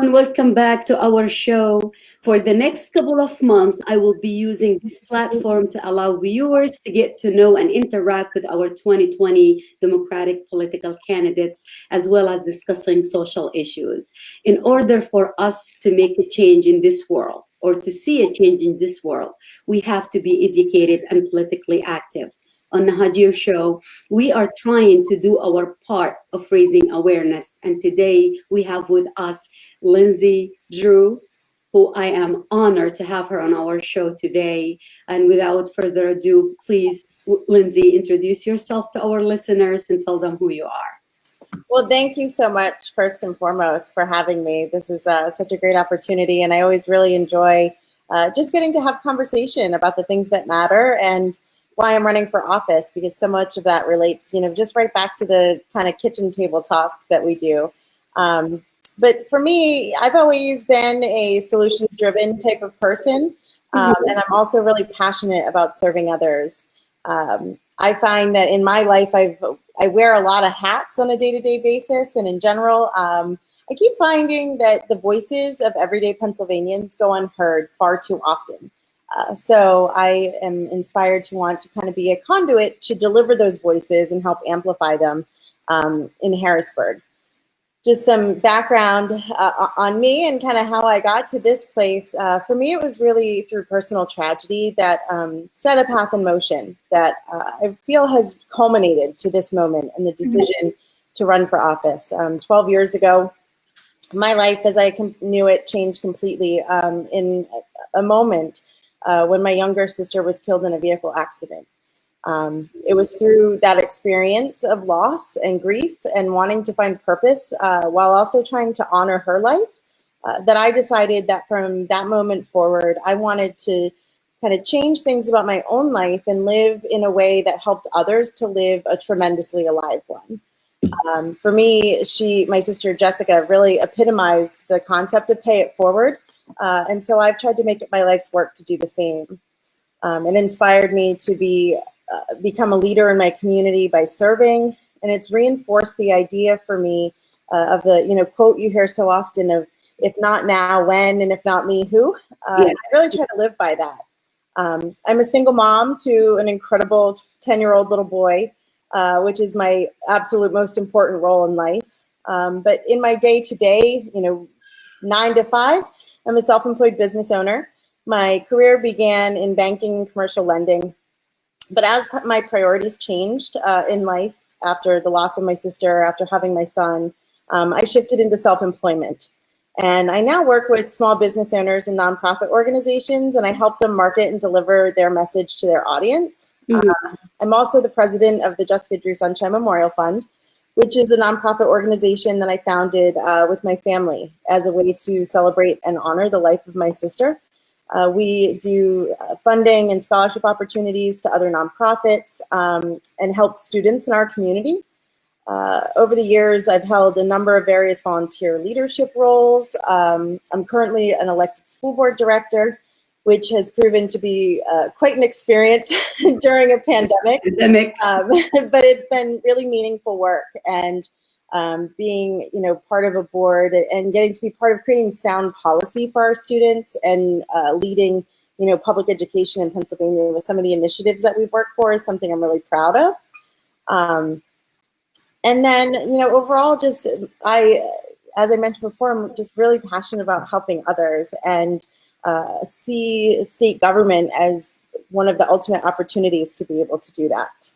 and welcome back to our show. For the next couple of months, I will be using this platform to allow viewers to get to know and interact with our 2020 Democratic political candidates, as well as discussing social issues. In order for us to make a change in this world, or to see a change in this world, we have to be educated and politically active. On the Hagir show, we are trying to do our part of raising awareness. And today we have with us Lindsay Drew, who I am honored to have her on our show today. And without further ado, please, Lindsay, introduce yourself to our listeners and tell them who you are. Well, thank you so much, first and foremost, for having me. This is such a great opportunity, and I always really enjoy just getting to have conversation about the things that matter and why I'm running for office, because so much of that relates, just right back to the kind of kitchen table talk that we do. But for me, I've always been a solutions-driven type of person, and I'm also really passionate about serving others. I find that in my life, I wear a lot of hats on a day-to-day basis, and in general, I keep finding that the voices of everyday Pennsylvanians go unheard far too often. So I am inspired to want to kind of be a conduit to deliver those voices and help amplify them in Harrisburg. Just some background on me and kind of how I got to this place. For me, it was really through personal tragedy that set a path in motion that I feel has culminated to this moment and the decision to run for office. 12 years ago, my life as I knew it changed completely in a moment when my younger sister was killed in a vehicle accident. It was through that experience of loss and grief and wanting to find purpose while also trying to honor her life that I decided that from that moment forward, I wanted to kind of change things about my own life and live in a way that helped others to live a tremendously alive one. For me, my sister Jessica, really epitomized the concept of pay it forward. And so I've tried to make it my life's work to do the same. It inspired me to become a leader in my community by serving, and it's reinforced the idea for me of the quote you hear so often of "if not now, when, and if not me, who." I really try to live by that. I'm a single mom to an incredible 10-year-old little boy, which is my absolute most important role in life. But in my day-to-day, 9 to 5, I'm a self-employed business owner. My career began in banking and commercial lending. But as my priorities changed in life after the loss of my sister, after having my son, I shifted into self-employment. And I now work with small business owners and nonprofit organizations, and I help them market and deliver their message to their audience. I'm also the president of the Jessica Drew Sunshine Memorial Fund, which is a nonprofit organization that I founded with my family as a way to celebrate and honor the life of my sister. We do funding and scholarship opportunities to other nonprofits and help students in our community. Over the years, I've held a number of various volunteer leadership roles. I'm currently an elected school board director, which has proven to be quite an experience during a pandemic. But it's been really meaningful work, and being part of a board and getting to be part of creating sound policy for our students and leading public education in Pennsylvania with some of the initiatives that we've worked for is something I'm really proud of. And then overall, just as I mentioned before, I'm just really passionate about helping others and see state government as one of the ultimate opportunities to be able to do that.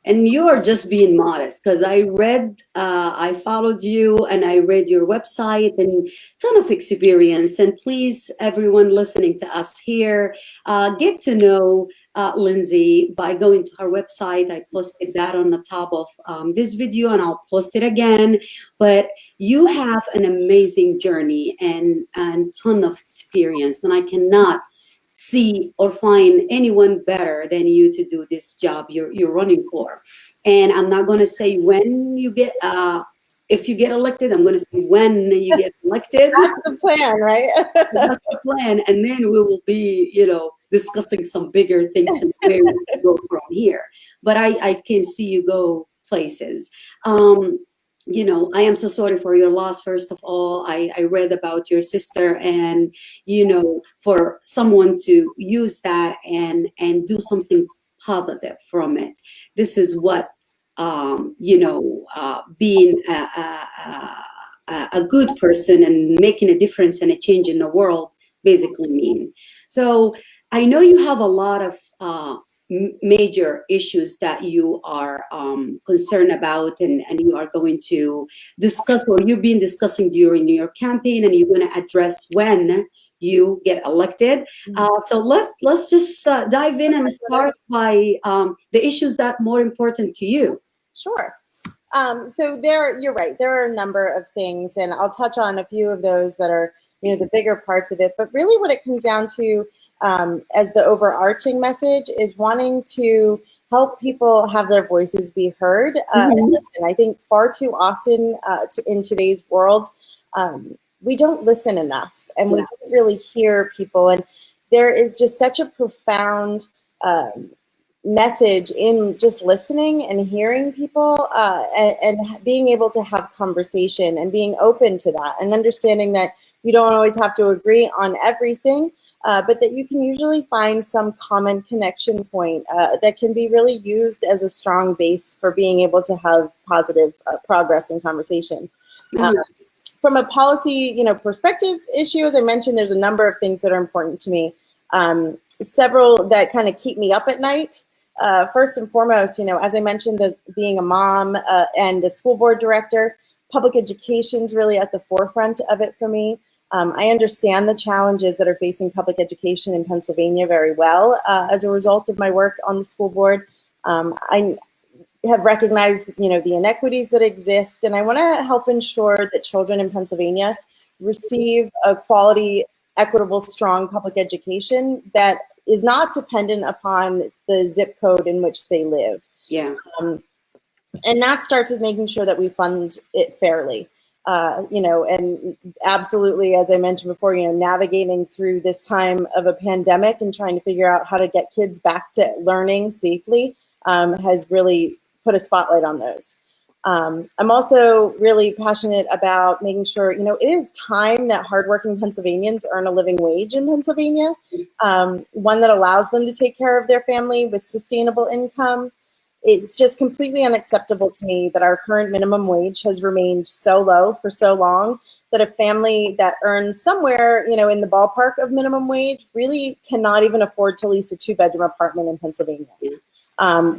And you are just being modest, because I followed you and I read your website and ton of experience. And please, everyone listening to us here, get to know Lindsay by going to her website. I posted that on the top of this video, and I'll post it again. But you have an amazing journey and ton of experience, and I cannot see or find anyone better than you to do this job you're running for. And I'm not going to say when you get if you get elected. I'm going to say when you get elected. That's the plan, right? That's the plan, and then we will be discussing some bigger things and where we can go from here. But I can see you go places. I am so sorry for your loss. First of all, I read about your sister, and for someone to use that and do something positive from it. This is what being a good person and making a difference and a change in the world basically mean. So I know you have a lot of major issues that you are concerned about, and you are going to discuss, or you've been discussing during your campaign, and you're going to address when you get elected. So let's just dive in and start by the issues that more important to you. Sure. So you're right. There are a number of things, and I'll touch on a few of those that are, the bigger parts of it. But really, what it comes down to, as the overarching message, is wanting to help people have their voices be heard. And listen, I think far too often in today's world, we don't listen enough, and we don't really hear people. And there is just such a profound message in just listening and hearing people, and being able to have conversation and being open to that, and understanding that you don't always have to agree on everything, but that you can usually find some common connection point that can be really used as a strong base for being able to have positive progress in conversation. From a policy, perspective issue, as I mentioned, there's a number of things that are important to me. Several that kind of keep me up at night. First and foremost, as I mentioned, as being a mom and a school board director, public education is really at the forefront of it for me. I understand the challenges that are facing public education in Pennsylvania very well as a result of my work on the school board. I have recognized, the inequities that exist, and I want to help ensure that children in Pennsylvania receive a quality, equitable, strong public education that is not dependent upon the zip code in which they live. And that starts with making sure that we fund it fairly. And absolutely, as I mentioned before, navigating through this time of a pandemic and trying to figure out how to get kids back to learning safely has really put a spotlight on those. I'm also really passionate about making sure, it is time that hardworking Pennsylvanians earn a living wage in Pennsylvania, one that allows them to take care of their family with sustainable income. It's just completely unacceptable to me that our current minimum wage has remained so low for so long that a family that earns somewhere, in the ballpark of minimum wage really cannot even afford to lease a 2-bedroom apartment in Pennsylvania.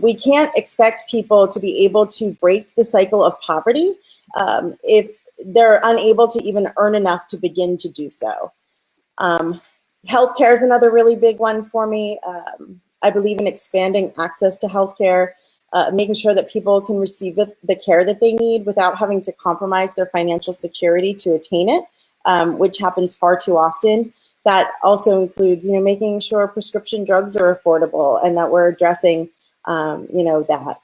We can't expect people to be able to break the cycle of poverty if they're unable to even earn enough to begin to do so. Healthcare is another really big one for me. I believe in expanding access to healthcare, making sure that people can receive the care that they need without having to compromise their financial security to attain it, which happens far too often. That also includes, making sure prescription drugs are affordable, and that we're addressing that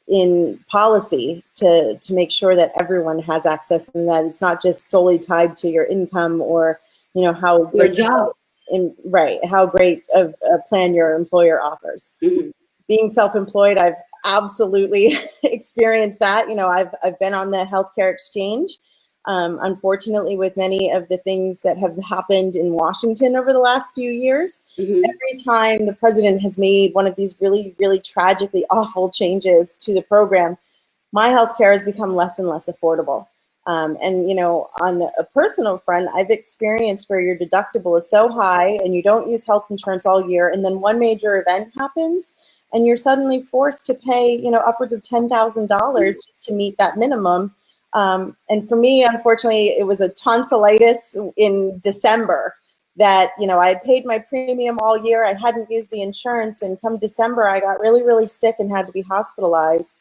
in policy to make sure that everyone has access, and that it's not just solely tied to your income or, how great Your job. How great of a plan your employer offers. Being self-employed, I've absolutely experienced that. I've been on the healthcare exchange. Unfortunately, with many of the things that have happened in Washington over the last few years, every time the president has made one of these really, really tragically awful changes to the program, my healthcare has become less and less affordable. And, on a personal front, I've experienced where your deductible is so high and you don't use health insurance all year, and then one major event happens and you're suddenly forced to pay, upwards of $10,000 just to meet that minimum. And for me, unfortunately, it was a tonsillitis in December that, I had paid my premium all year. I hadn't used the insurance. And come December, I got really, really sick and had to be hospitalized,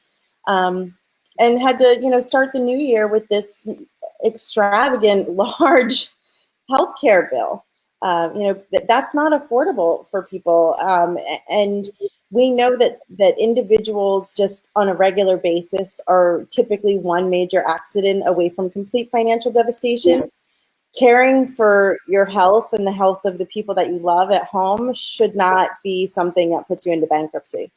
and had to, start the new year with this extravagant, large healthcare bill. That's not affordable for people. And we know that individuals just on a regular basis are typically one major accident away from complete financial devastation. Caring for your health and the health of the people that you love at home should not be something that puts you into bankruptcy.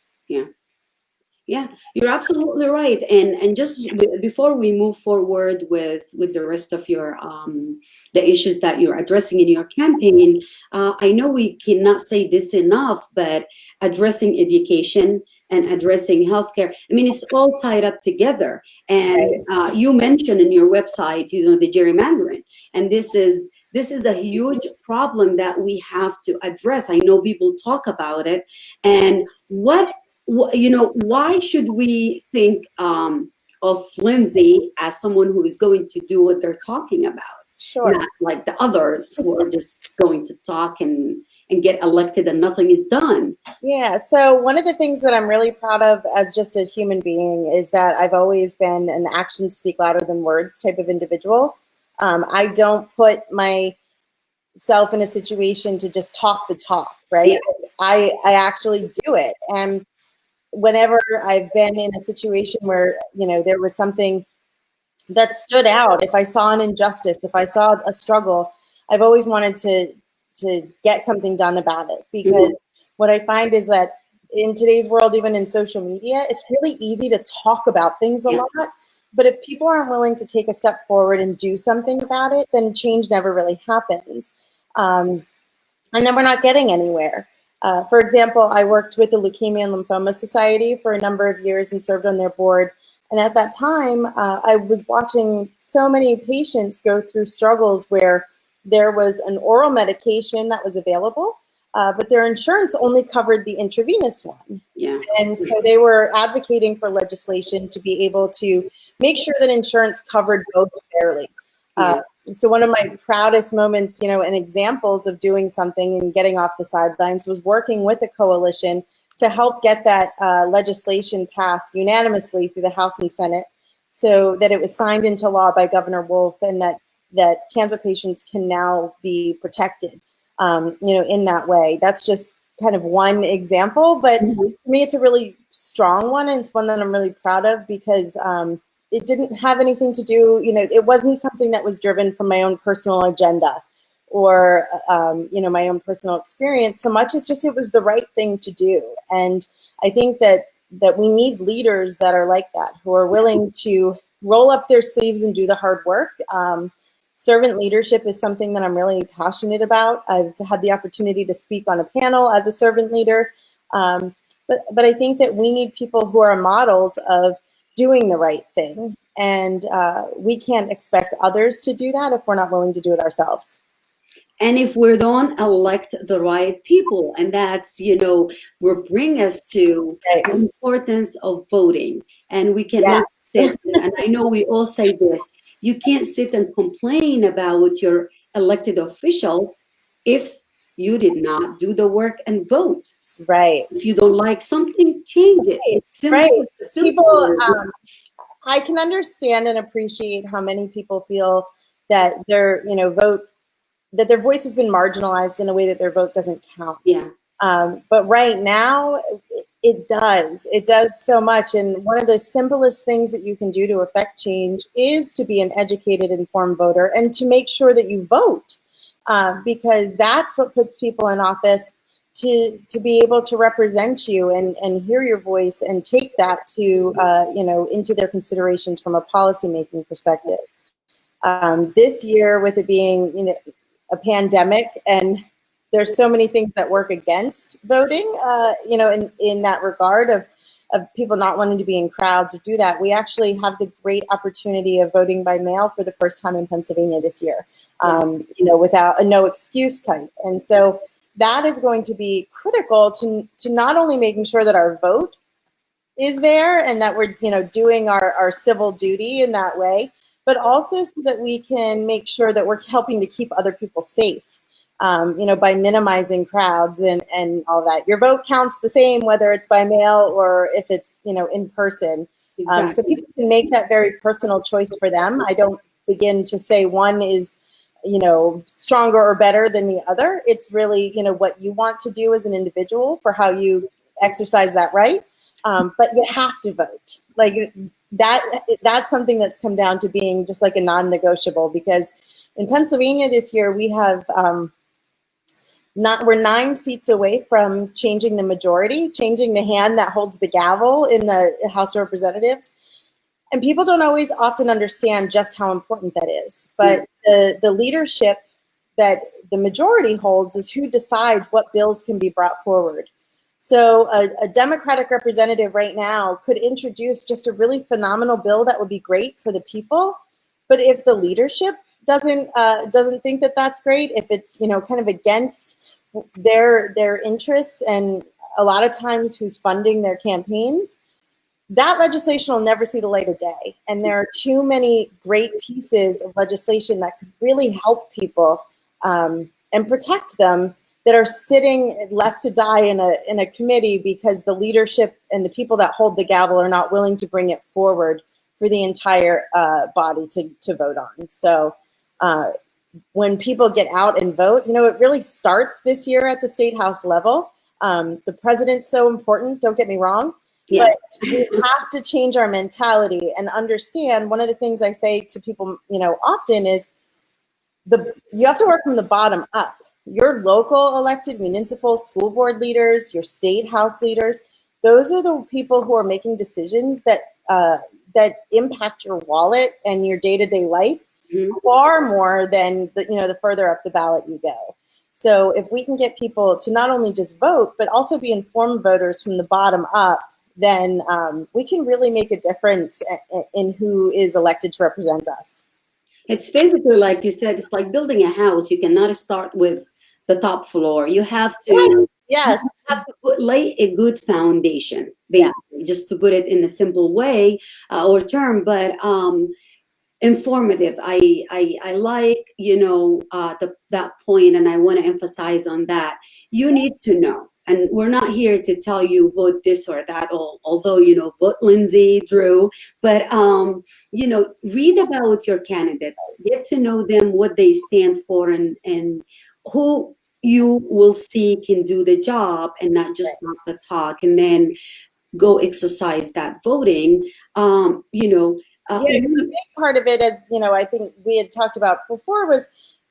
Yeah, you're absolutely right. And just before we move forward with the rest of your the issues that you're addressing in your campaign, I know we cannot say this enough, but addressing education and addressing healthcare, I mean, it's all tied up together. And Right. you mentioned in your website, the gerrymandering, and this is a huge problem that we have to address. I know people talk about it, and why should we think of Lindsay as someone who is going to do what they're talking about, Sure. not like the others who are just going to talk and get elected and nothing is done? Yeah, so one of the things that I'm really proud of as just a human being is that I've always been an actions speak louder than words type of individual. I don't put myself in a situation to just talk the talk, right? Yeah. I actually do it. And whenever I've been in a situation where, there was something that stood out, if I saw an injustice, if I saw a struggle, I've always wanted to get something done about it, because Mhm. what I find is that in today's world, even in social media, it's really easy to talk about things a Yeah. lot. But if people aren't willing to take a step forward and do something about it, then change never really happens. Um, and then we're not getting anywhere. For example, I worked with the Leukemia and Lymphoma Society for a number of years and served on their board. And at that time, I was watching so many patients go through struggles where there was an oral medication that was available, but their insurance only covered the intravenous one. Yeah. And so they were advocating for legislation to be able to make sure that insurance covered both fairly. Uh, Yeah. so one of my proudest moments, and examples of doing something and getting off the sidelines was working with a coalition to help get that legislation passed unanimously through the House and Senate, so that it was signed into law by Governor Wolf, and that cancer patients can now be protected, in that way. That's just kind of one example, but Mhm. for me, it's a really strong one, and it's one that I'm really proud of, because it didn't have anything to do, it wasn't something that was driven from my own personal agenda or, my own personal experience so much as just it was the right thing to do. And I think that we need leaders that are like that, who are willing to roll up their sleeves and do the hard work. Servant leadership is something that I'm really passionate about. I've had the opportunity to speak on a panel as a servant leader. But I think that we need people who are models of doing the right thing. And we can't expect others to do that if we're not willing to do it ourselves. And if we don't elect the right people, and that's, will bring us to the Right. importance of voting. And we Yeah. cannot sit, and I know we all say this, you can't sit and complain about your elected officials if you did not do the work and vote. Right. If you don't like something, change it. Right. It's simple. Right. It's People, simple. I can understand and appreciate how many people feel that their voice has been marginalized in a way that their vote doesn't count. Yeah. But right now, it does. It does so much. And one of the simplest things that you can do to affect change is to be an educated, informed voter and to make sure that you vote, because that's what puts people in office to be able to represent you and hear your voice and take that to, into their considerations from a policymaking perspective. This year, with it being, a pandemic, and there's so many things that work against voting, in that regard of people not wanting to be in crowds or do that. We actually have the great opportunity of voting by mail for the first time in Pennsylvania this year, without a no excuse type. And so that is going to be critical to not only making sure that our vote is there and that we're, doing our civil duty in that way, but also so that we can make sure that we're helping to keep other people safe, by minimizing crowds and all that. Your vote counts the same whether it's by mail or if it's, in person. So Exactly. people can make that very personal choice for them. I don't begin to say one is, stronger or better than the other. It's really, what you want to do as an individual for how you exercise that right. But you have to vote. Like that's something that's come down to being just like a non-negotiable, because in Pennsylvania this year we have we're 9 seats away from changing the majority, changing the hand that holds the gavel in the House of Representatives. And people don't always often understand just how important that is. But the leadership that the majority holds is who decides what bills can be brought forward. So a Democratic representative right now could introduce just a really phenomenal bill that would be great for the people. But if the leadership doesn't think that that's great, if it's kind of against their interests and a lot of times who's funding their campaigns, that legislation will never see the light of day. And there are too many great pieces of legislation that could really help people and protect them that are sitting left to die in a committee because the leadership and the people that hold the gavel are not willing to bring it forward for the entire body to vote on. So when people get out and vote, it really starts this year at the state house level. The president's so important, don't get me wrong, but we have to change our mentality and understand. One of the things I say to people, often is you have to work from the bottom up. Your local elected municipal school board leaders, your state house leaders, those are the people who are making decisions that impact your wallet and your day-to-day life far more than the further up the ballot you go. So if we can get people to not only just vote, but also be informed voters from the bottom up, then we can really make a difference in who is elected to represent us. It's basically, like you said, it's like building a house. You cannot start with the top floor. You have to, lay a good foundation, basically, just to put it in a simple way or term, but informative. I like, that point, and I want to emphasize on that. You need to know. And we're not here to tell you vote this or that, although, vote Lindsay Drew, but, read about your candidates, get to know them, what they stand for, and who you will see can do the job and not just talk the talk, and then go exercise that voting. A big part of it, I think we had talked about before, was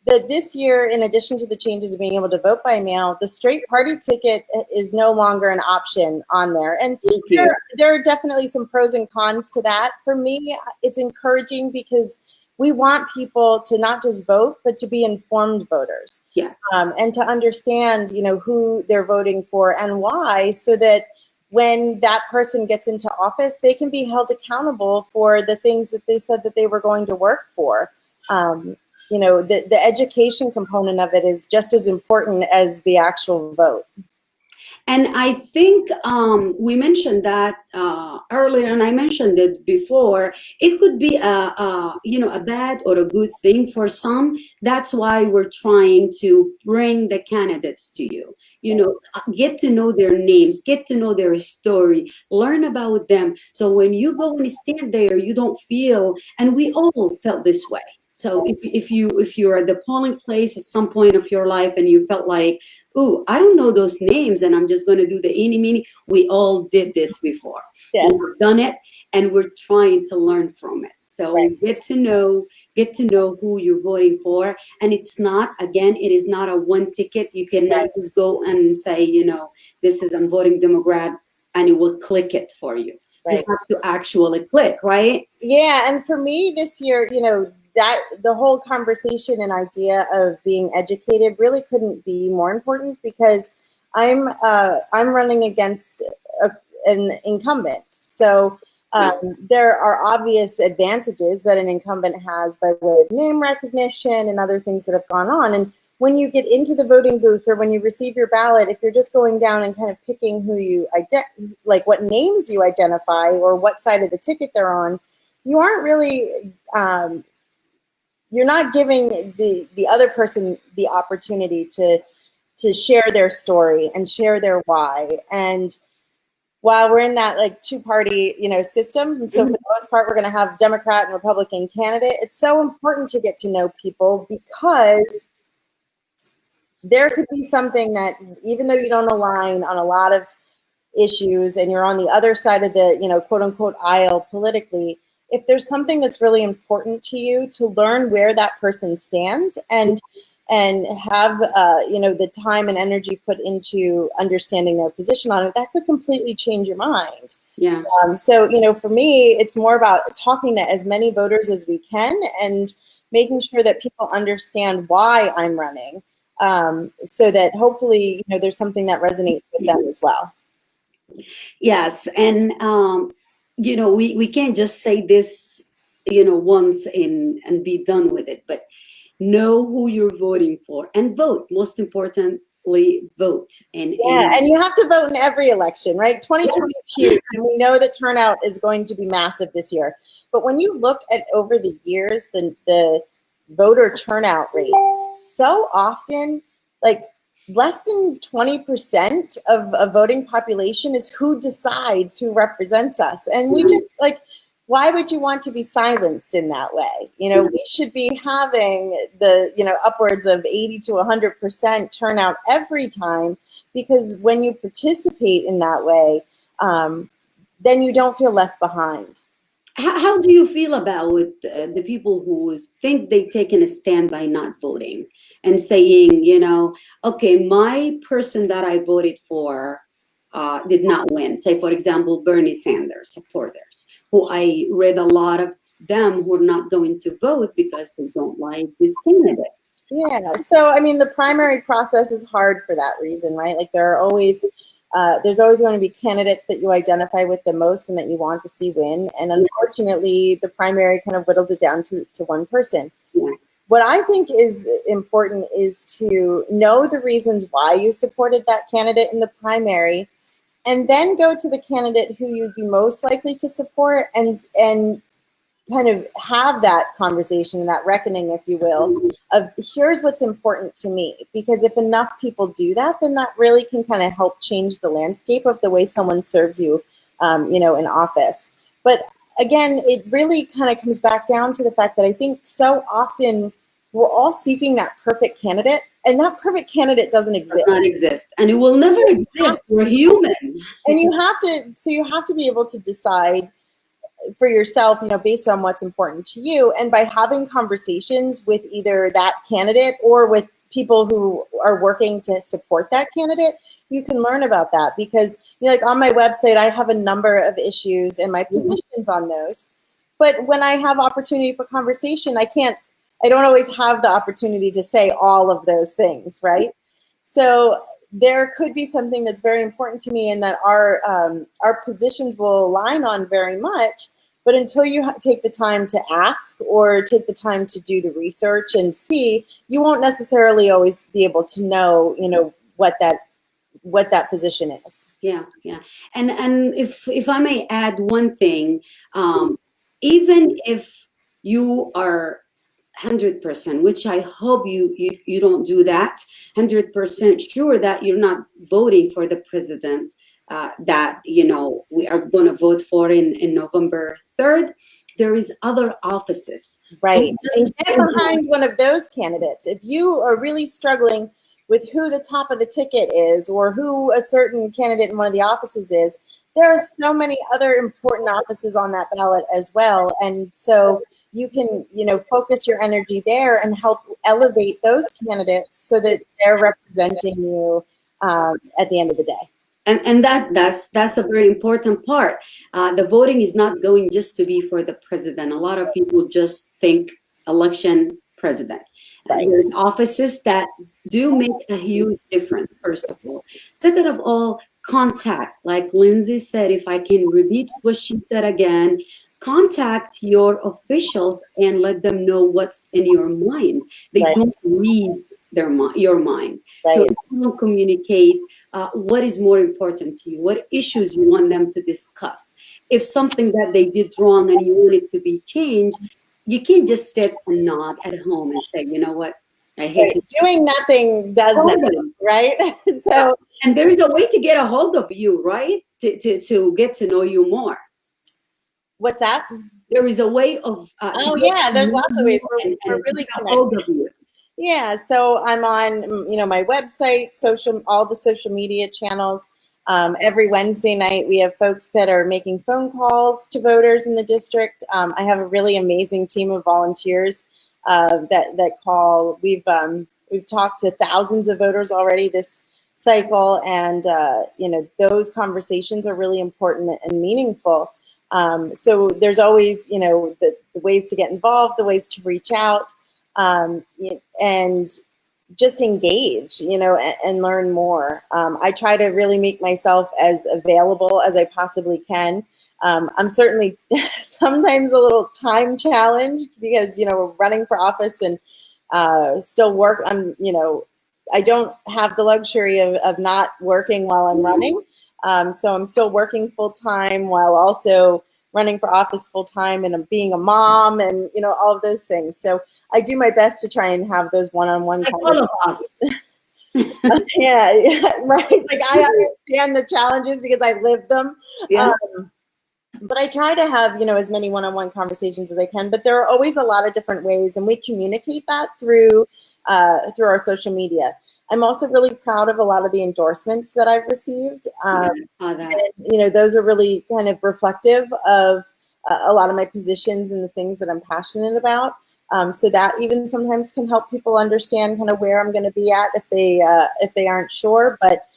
that this year, in addition to the changes of being able to vote by mail, the straight party ticket is no longer an option on there. And there are definitely some pros and cons to that. For me, it's encouraging because we want people to not just vote, but to be informed voters. Yes. And to understand, who they're voting for and why, so that when that person gets into office, they can be held accountable for the things that they said that they were going to work for. The education component of it is just as important as the actual vote. And I think we mentioned that earlier, and I mentioned it before. It could be a bad or a good thing for some. That's why we're trying to bring the candidates to you. Get to know their names, get to know their story, learn about them. So when you go and stand there, you don't feel, and we all felt this way. So if you're at the polling place at some point of your life and you felt like, ooh, I don't know those names and I'm just going to do the eeny meeny. We all did this before. Yes. We've done it and we're trying to learn from it. So get to know who you're voting for. And it is not a one ticket. You cannot just go and say, I'm voting Democrat, and it will click it for you. You have to actually click, right? Yeah. And for me this year, that the whole conversation and idea of being educated really couldn't be more important, because I'm running against an incumbent. So there are obvious advantages that an incumbent has by way of name recognition and other things that have gone on. And when you get into the voting booth or when you receive your ballot, if you're just going down and kind of picking who you like what names you identify or what side of the ticket they're on, you aren't really you're not giving the other person the opportunity to share their story and share their why. And while we're in that two-party system, and so for the most part we're going to have Democrat and Republican candidate, it's so important to get to know people, because there could be something that, even though you don't align on a lot of issues and you're on the other side of the quote unquote aisle politically, if there's something that's really important to you, to learn where that person stands and and have the time and energy put into understanding their position on it, that could completely change your mind. Yeah. So for me, it's more about talking to as many voters as we can and making sure that people understand why I'm running, so that hopefully there's something that resonates with them as well. Yes, and we can't just say this once and be done with it, but know who you're voting for and vote. Most importantly, vote. Yeah, and you have to vote in every election, right? 2020 is huge, and we know that turnout is going to be massive this year. But when you look at over the years, the voter turnout rate, so often, like less than 20% of a voting population is who decides who represents us. And we just why would you want to be silenced in that way? We should be having the, upwards of 80 to 100% turnout every time, because when you participate in that way, then you don't feel left behind. How do you feel about the people who think they've taken a stand by not voting and saying, okay, my person that I voted for did not win? Say, for example, Bernie Sanders supporters, who I read a lot of them who are not going to vote because they don't like this candidate. Yeah, so I mean, the primary process is hard for that reason, right? Like there's always going to be candidates that you identify with the most and that you want to see win. And unfortunately, the primary kind of whittles it down to one person. Yeah. What I think is important is to know the reasons why you supported that candidate in the primary, and then go to the candidate who you'd be most likely to support and kind of have that conversation and that reckoning, if you will, of here's what's important to me. Because if enough people do that, then that really can kind of help change the landscape of the way someone serves you, in office. But again, it really kind of comes back down to the fact that I think so often we're all seeking that perfect candidate, and that perfect candidate doesn't exist. Does not exist, and it will never exist. We're human. And you have to be able to decide for yourself, based on what's important to you. And by having conversations with either that candidate or with people who are working to support that candidate, you can learn about that. Because, like on my website, I have a number of issues and my positions on those. But when I have opportunity for conversation, I don't always have the opportunity to say all of those things, right? So there could be something that's very important to me and that our positions will align on very much. But until you take the time to ask or take the time to do the research and see, you won't necessarily always be able to know, what that position is. Yeah. And if I may add one thing, even if you are 100%, which I hope you don't do that, 100% sure that you're not voting for the president that we are going to vote for in November 3rd. There is other offices. Right. And get behind one of those candidates. If you are really struggling with who the top of the ticket is or who a certain candidate in one of the offices is, there are so many other important offices on that ballot as well. And so you can, focus your energy there and help elevate those candidates so that they're representing you at the end of the day. And that's a very important part. The voting is not going just to be for the president. A lot of people just think election president. Right. There's offices that do make a huge difference, first of all. Second of all, contact. Like Lindsay said, if I can repeat what she said again, contact your officials and let them know what's in your mind. They don't read your mind. Right. So you will communicate what is more important to you, what issues you want them to discuss. If something that they did wrong and you want it to be changed, you can't just sit and nod at home and say, you know what, I hate it. Doing nothing does nothing, right? So, and there's a way to get a hold of you, right? To get to know you more. What's that? There is a way of there's lots of ways we're really connected. Yeah, so I'm on my website, all the social media channels. Every Wednesday night we have folks that are making phone calls to voters in the district. I have a really amazing team of volunteers that call. We've We've talked to thousands of voters already this cycle, and those conversations are really important and meaningful. So there's always the ways to get involved, the ways to reach out, and just engage, and learn more. I try to really make myself as available as I possibly can. I'm certainly sometimes a little time challenged because, running for office and still work. I don't have the luxury of not working while I'm running. So I'm still working full time while also running for office full time, and I'm being a mom, and all of those things. So I do my best to try and have those one-on-one Like all of us. yeah, right. Like I understand the challenges because I live them. Yeah. But I try to have, as many one-on-one conversations as I can. But there are always a lot of different ways, and we communicate that through our social media. I'm also really proud of a lot of the endorsements that I've received. And, those are really kind of reflective of a lot of my positions and the things that I'm passionate about. So that even sometimes can help people understand kind of where I'm going to be at if they aren't sure. But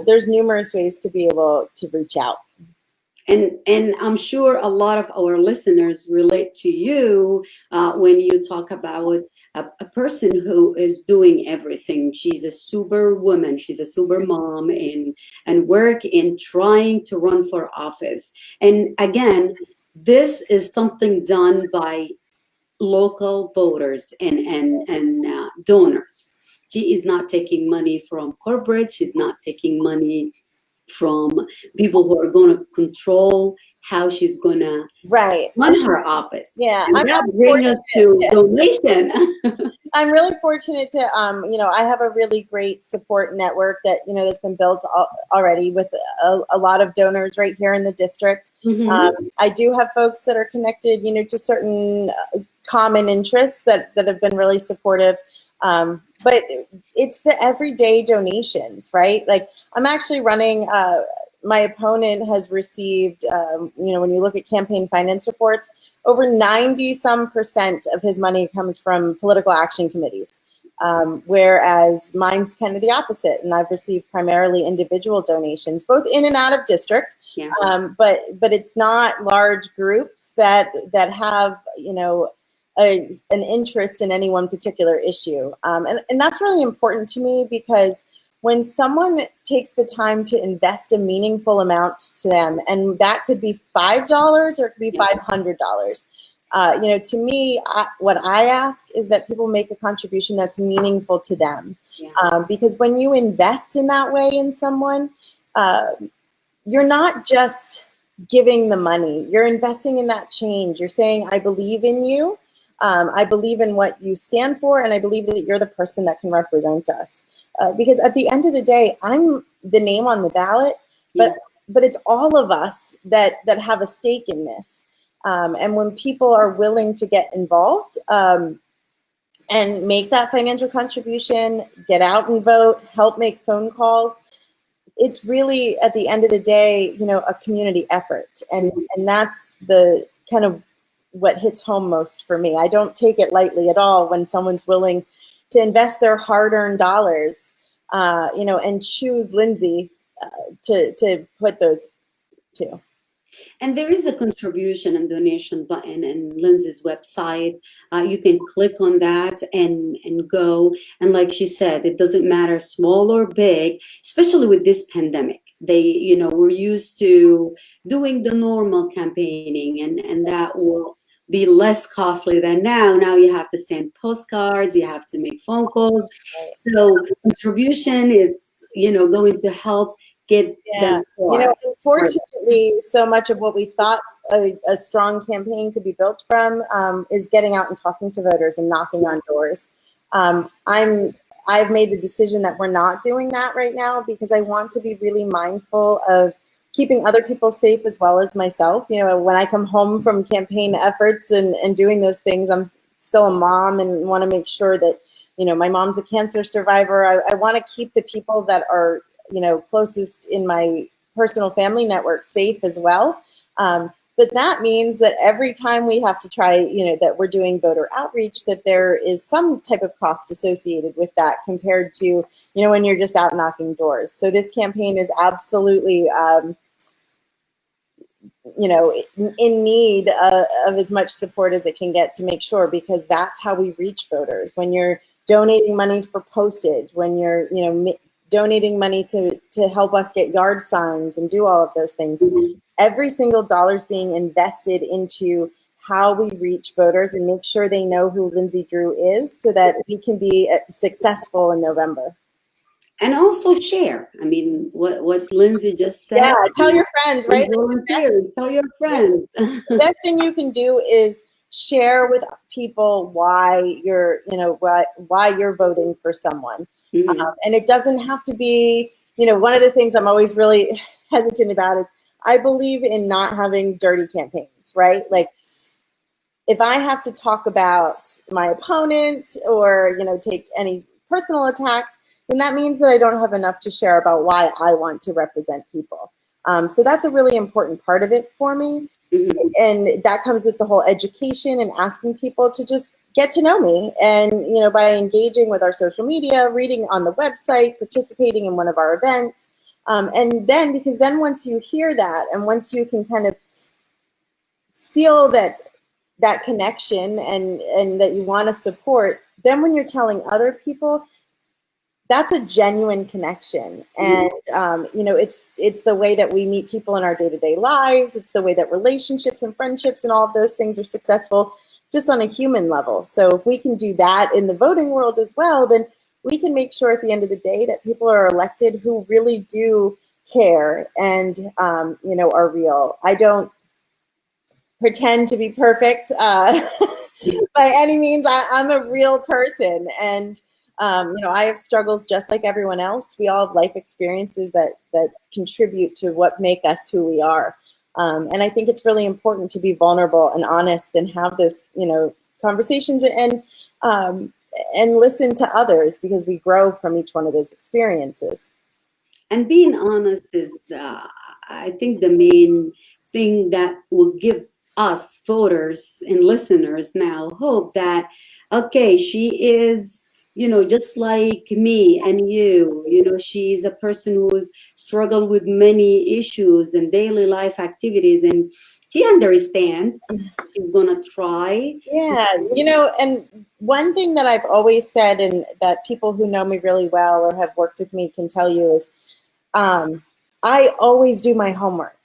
there's numerous ways to be able to reach out. And I'm sure a lot of our listeners relate to you when you talk about a person who is doing everything. She's a super woman. She's a super mom and work in trying to run for office. And again, this is something done by local voters and donors. She is not taking money from corporate. She's not taking money from people who are going to control how she's going to run her office. Yeah, and that brings us to donation. I'm really fortunate to, I have a really great support network that, that's been built already with a lot of donors right here in the district. I do have folks that are connected, to certain common interests that have been really supportive. But it's the everyday donations, right? Like I'm actually running, my opponent has received, when you look at campaign finance reports, over 90% of his money comes from political action committees, whereas mine's kind of the opposite. And I've received primarily individual donations, both in and out of district. Yeah. But it's not large groups that have, an interest in any one particular issue. And that's really important to me because when someone takes the time to invest a meaningful amount to them, and that could be $5 or it could be $500, to me, what I ask is that people make a contribution that's meaningful to them. Because when you invest in that way in someone, you're not just giving the money, you're investing in that change. You're saying, I believe in you. I believe in what you stand for, and I believe that you're the person that can represent us. Because at the end of the day, I'm the name on the ballot, but it's all of us that have a stake in this. And when people are willing to get involved and make that financial contribution, get out and vote, help make phone calls, it's really, at the end of the day, a community effort. And that's the kind of what hits home most for me. I don't take it lightly at all when someone's willing to invest their hard-earned dollars, and choose Lindsay to put those to. And there is a contribution and donation button in Lindsay's website. You can click on that and go. And like she said, it doesn't matter small or big, especially with this pandemic. We're used to doing the normal campaigning, and that will be less costly than now. Now you have to send postcards, you have to make phone calls. So contribution is, going to help get them forward. Unfortunately, so much of what we thought a strong campaign could be built from is getting out and talking to voters and knocking on doors. I've made the decision that we're not doing that right now because I want to be really mindful of keeping other people safe as well as myself. When I come home from campaign efforts and doing those things, I'm still a mom and want to make sure that, my mom's a cancer survivor. I want to keep the people that are, closest in my personal family network safe as well. But that means that every time we have to try, that we're doing voter outreach, that there is some type of cost associated with that compared to, when you're just out knocking doors. So this campaign is absolutely, in need of as much support as it can get to make sure, because that's how we reach voters. When you're donating money for postage, when you're, donating money to help us get yard signs and do all of those things, every single dollar is being invested into how we reach voters and make sure they know who Lindsay Drew is, so that we can be successul in November. And also share. I mean, what Lindsay just said. Yeah, tell your friends, right? Volunteer, tell your friends. The best thing you can do is share with people why you're, why you're voting for someone. And it doesn't have to be, one of the things I'm always really hesitant about is I believe in not having dirty campaigns, right? Like, if I have to talk about my opponent or, take any personal attacks, then that means that I don't have enough to share about why I want to represent people. So that's a really important part of it for me. And that comes with the whole education and asking people to just get to know me. And, by engaging with our social media, reading on the website, participating in one of our events. And then, because then once you hear that, and once you can kind of feel that connection and that you want to support, then when you're telling other people, that's a genuine connection. And, it's the way that we meet people in our day-to-day lives. It's the way that relationships and friendships and all of those things are successful just on a human level. So if we can do that in the voting world as well, then we can make sure at the end of the day that people are elected who really do care and, are real. I don't pretend to be perfect by any means. I'm a real person, and I have struggles just like everyone else. We all have life experiences that contribute to what make us who we are. And I think it's really important to be vulnerable and honest and have those, conversations and listen to others, because we grow from each one of those experiences. And being honest is, I think, the main thing that will give us voters and listeners now hope that, okay, she is, just like me and you, she's a person who's struggled with many issues and daily life activities, and she understands. She's gonna try. Yeah, and one thing that I've always said, and that people who know me really well or have worked with me can tell you, is I always do my homework.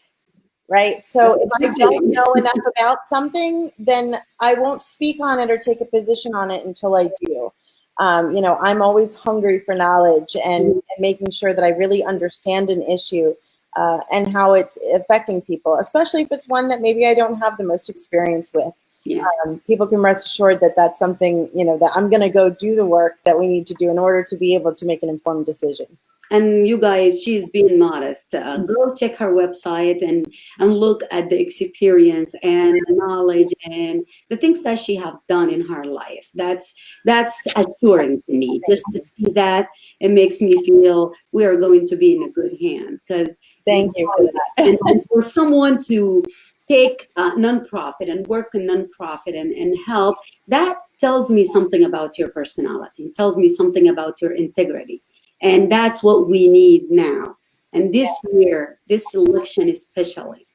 Right. So if I don't know enough about something, then I won't speak on it or take a position on it until I do. I'm always hungry for knowledge and making sure that I really understand an issue and how it's affecting people, especially if it's one that maybe I don't have the most experience with. Yeah. People can rest assured that that's something, that I'm going to go do the work that we need to do in order to be able to make an informed decision. And you guys, she's being modest. Go check her website and look at the experience and the knowledge and the things that she have done in her life. That's assuring to me. Just to see that, it makes me feel we are going to be in a good hand. Because thank you for that. And for someone to take a nonprofit and work in nonprofit and help, that tells me something about your personality. It tells me something about your integrity. And that's what we need now. And this year, this election especially,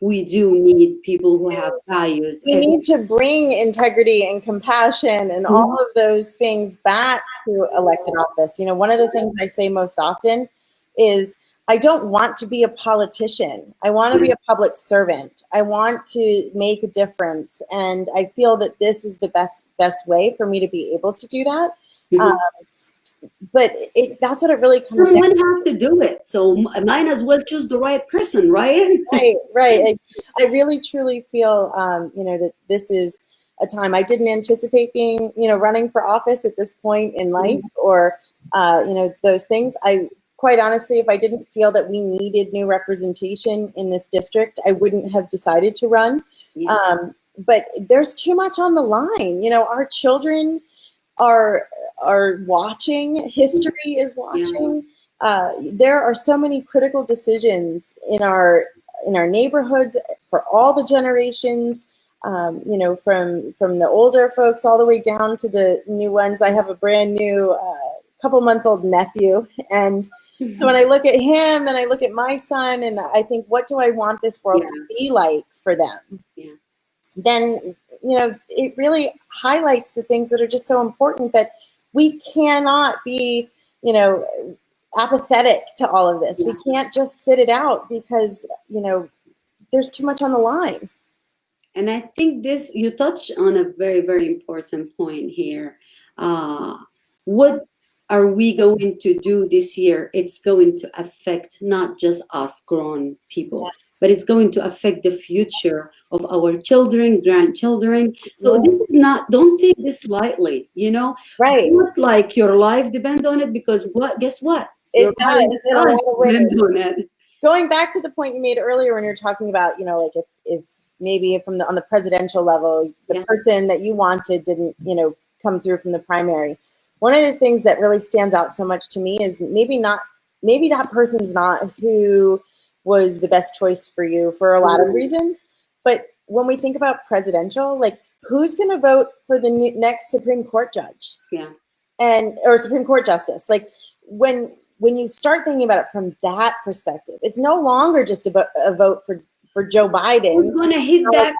we do need people who have values. We need to bring integrity and compassion and all of those things back to elected office. One of the things I say most often is, I don't want to be a politician. I want to be a public servant. I want to make a difference. And I feel that this is the best way for me to be able to do that. But that's what it really comes down to. Someone have to do it. So might as well choose the right person, right? Right. I really, truly feel, that this is a time. I didn't anticipate being, running for office at this point in life or, those things. Quite honestly, if I didn't feel that we needed new representation in this district, I wouldn't have decided to run. Yeah. But there's too much on the line. Our children are watching. History is watching. Yeah. There are so many critical decisions in our in our neighborhoods for all the generations. You know, from the older folks all the way down to the new ones. I have a brand new couple-month-old nephew, and so when I look at him and I look at my son, and I think, what do I want this world to be like for them? Yeah. Then, you know, it really highlights the things that are just so important, that we cannot be, you know, apathetic to all of this. Yeah. We can't just sit it out because, you know, there's too much on the line. And I think this, you touch on a very, very important point here. What are we going to do this year? It's going to affect not just us grown people, but it's going to affect the future of our children, grandchildren. So this is not, don't take this lightly, you know? Right. Not like your life depends on it, because guess what? It does in a lot of ways. Depends on it. Going back to the point you made earlier when you're talking about, you know, like if maybe from on the presidential level, the person that you wanted didn't, you know, come through from the primary. One of the things that really stands out so much to me is maybe that person's not who was the best choice for you for a lot of reasons. But when we think about presidential, like, who's going to vote for the next Supreme Court judge? Yeah. Or Supreme Court justice? Like, when you start thinking about it from that perspective, it's no longer just a vote for Joe Biden. Who's going to hit that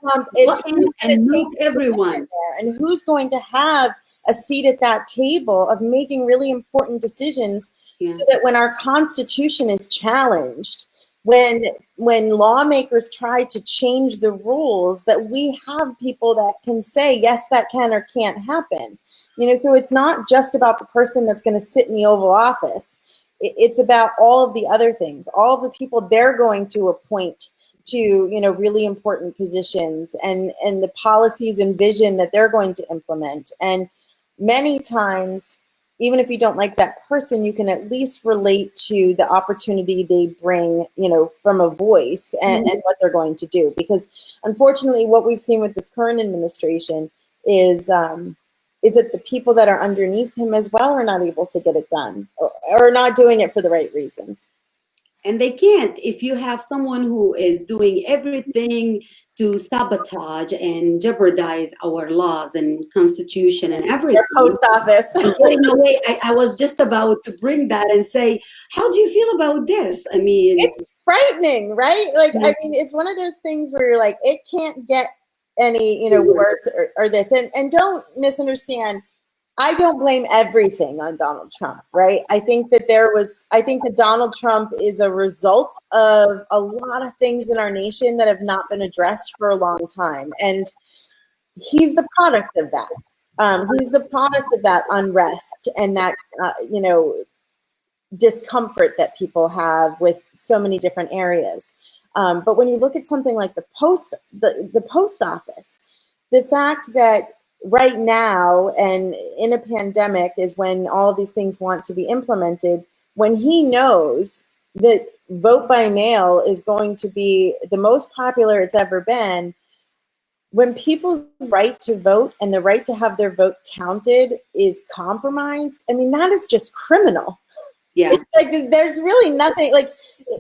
button and move everyone? And who's going to have a seat at that table of making really important decisions, so that when our Constitution is challenged, when lawmakers try to change the rules, that we have people that can say, yes, that can or can't happen. You know, so it's not just about the person that's going to sit in the Oval Office. It's about all of the other things, all of the people they're going to appoint to, you know, really important positions, and the policies and vision that they're going to implement. And many times, even if you don't like that person, you can at least relate to the opportunity they bring, you know, from a voice and what they're going to do. Because unfortunately, what we've seen with this current administration is that the people that are underneath him as well are not able to get it done, or not doing it for the right reasons. And they can't. If you have someone who is doing everything to sabotage and jeopardize our laws and constitution and everything. Their post office. Getting away. I was just about to bring that and say, how do you feel about this? I mean, it's frightening, right? Like, I mean, it's one of those things where you're like, it can't get any, you know, worse or this. And don't misunderstand, I don't blame everything on Donald Trump, right? I think that Donald Trump is a result of a lot of things in our nation that have not been addressed for a long time. And he's the product of that. He's the product of that unrest and that, you know, discomfort that people have with so many different areas. But when you look at something like the post office, the fact that right now and in a pandemic is when all of these things want to be implemented, when he knows that vote by mail is going to be the most popular it's ever been, when people's right to vote and the right to have their vote counted is compromised, I mean, that is just criminal. Yeah. Like, there's really nothing, like,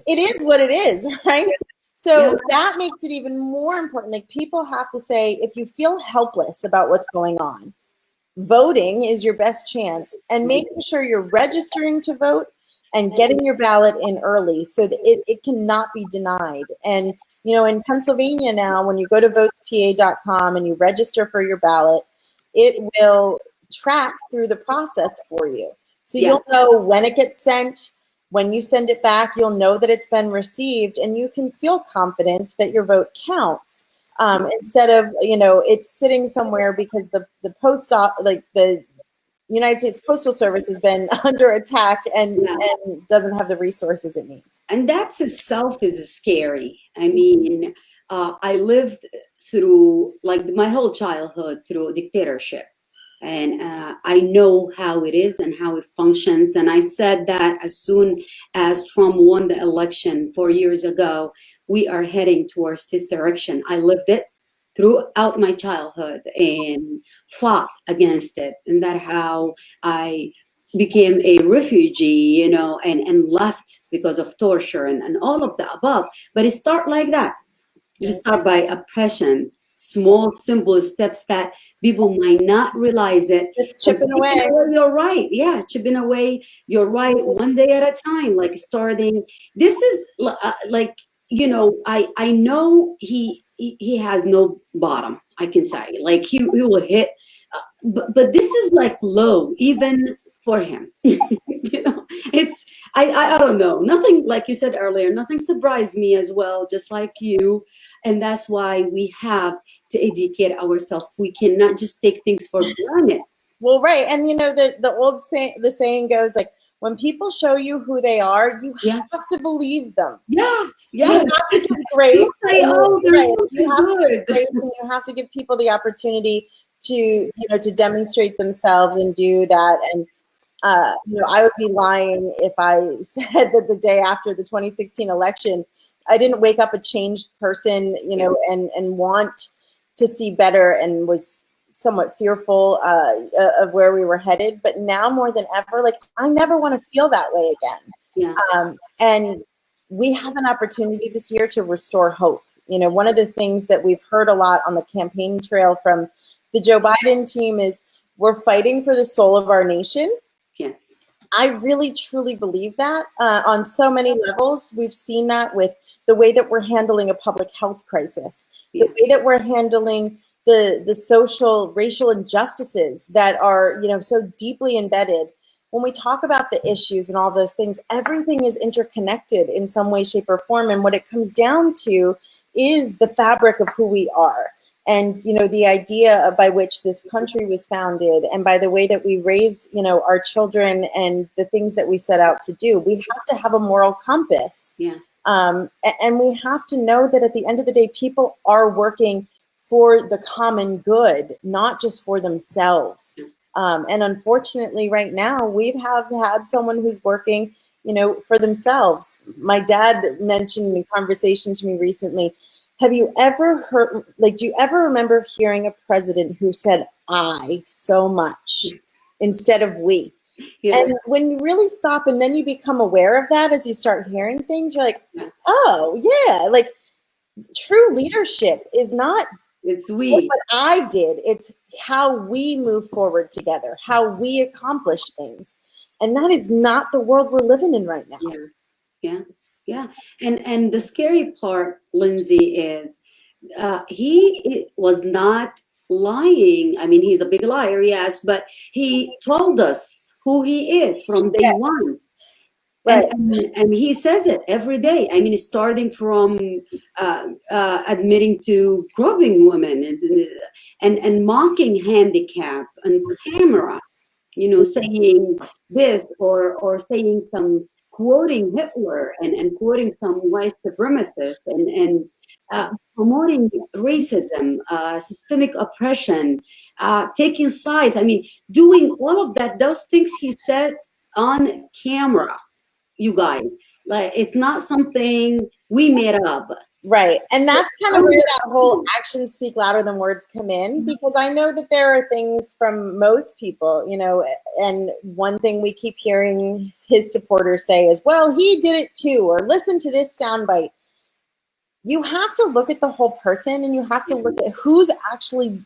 it is what it is, right? So that makes it even more important. Like, people have to say, if you feel helpless about what's going on, voting is your best chance, and making sure you're registering to vote and getting your ballot in early so that it cannot be denied. And, you know, in Pennsylvania now, when you go to votespa.com and you register for your ballot, it will track through the process for you. So you'll know when it gets sent. When you send it back, you'll know that it's been received, and you can feel confident that your vote counts, instead of, you know, it's sitting somewhere because the United States Postal Service has been under attack and doesn't have the resources it needs. And that itself is scary. I mean, I lived through, like, my whole childhood through dictatorship. And I know how it is and how it functions. And I said that as soon as Trump won the election 4 years ago, we are heading towards this direction. I lived it throughout my childhood and fought against it. And that's how I became a refugee, and left because of torture and all of the above. But it start like that. You start by oppression, small, simple steps that people might not realize it. Just And chipping chipping away. away your right. Yeah, chipping away your right one day at a time, like starting. This is like, I know he has no bottom, I can say. Like he will hit, but this is like low, even for him. It's I don't know. Nothing, like you said earlier, nothing surprised me as well, just like you. And that's why we have to educate ourselves. We cannot just take things for granted. Well, right, and the saying goes like, when people show you who they are, you Yeah. have to believe them. Yes. You Yes. have to give grace. Don't say, oh, there's Right, you something have to give good. grace, and you have to give people the opportunity to demonstrate themselves and do that. And I would be lying if I said that the day after the 2016 election, I didn't wake up a changed person, and want to see better, and was somewhat fearful of where we were headed. But now more than ever, like, I never want to feel that way again. Yeah. And we have an opportunity this year to restore hope. One of the things that we've heard a lot on the campaign trail from the Joe Biden team is, we're fighting for the soul of our nation. Yes. I really, truly believe that on so many levels. We've seen that with the way that we're handling a public health crisis, the way that we're handling the social, racial injustices that are, so deeply embedded. When we talk about the issues and all those things, everything is interconnected in some way, shape, or form. And what it comes down to is the fabric of who we are. And, the idea by which this country was founded, and by the way that we raise, our children, and the things that we set out to do, we have to have a moral compass. Yeah. And we have to know that at the end of the day, people are working for the common good, not just for themselves. And unfortunately, right now, we have had someone who's working, for themselves. My dad mentioned in conversation to me recently, have you ever heard, do you ever remember hearing a president who said "I" so much instead of "we"? Yeah. And when you really stop and then you become aware of that as you start hearing things, you're like, oh, yeah, like, true leadership is not It's we. what I did. It's how we move forward together, how we accomplish things. And that is not the world we're living in right now. Yeah. Yeah. Yeah. And the scary part, Lindsay, is he was not lying. I mean, he's a big liar, yes, but he told us who he is from day one. Right. And he says it every day. I mean, starting from admitting to groping women and mocking handicap on camera, saying this or saying some, quoting Hitler and quoting some white supremacists and promoting racism, systemic oppression, taking sides. I mean, doing all of that, those things he said on camera, you guys. Like, it's not something we made up. Right. And that's kind of where that whole actions speak louder than words come in, because I know that there are things from most people, and one thing we keep hearing his supporters say is, well, he did it too, or listen to this soundbite. You have to look at the whole person, and you have to look at who's actually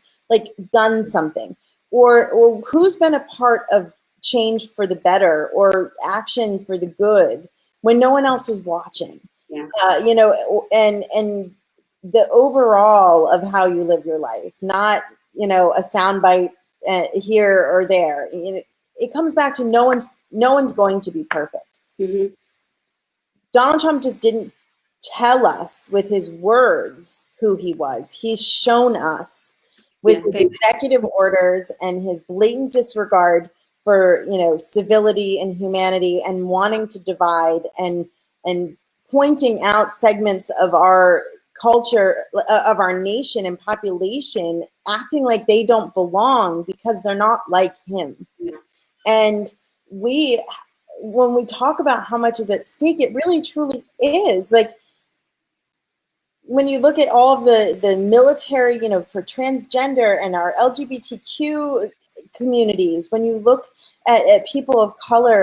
done something, or who's been a part of change for the better or action for the good when no one else was watching. Yeah. And the overall of how you live your life, not, a soundbite here or there. It comes back to no one's going to be perfect. Mm-hmm. Donald Trump just didn't tell us with his words who he was. He's shown us with his executive orders and his blatant disregard for, civility and humanity, and wanting to divide and pointing out segments of our culture, of our nation and population, acting like they don't belong because they're not like him. Yeah. And when we talk about how much is at stake, it really truly is. Like, when you look at all of the military, for transgender and our LGBTQ communities, when you look at people of color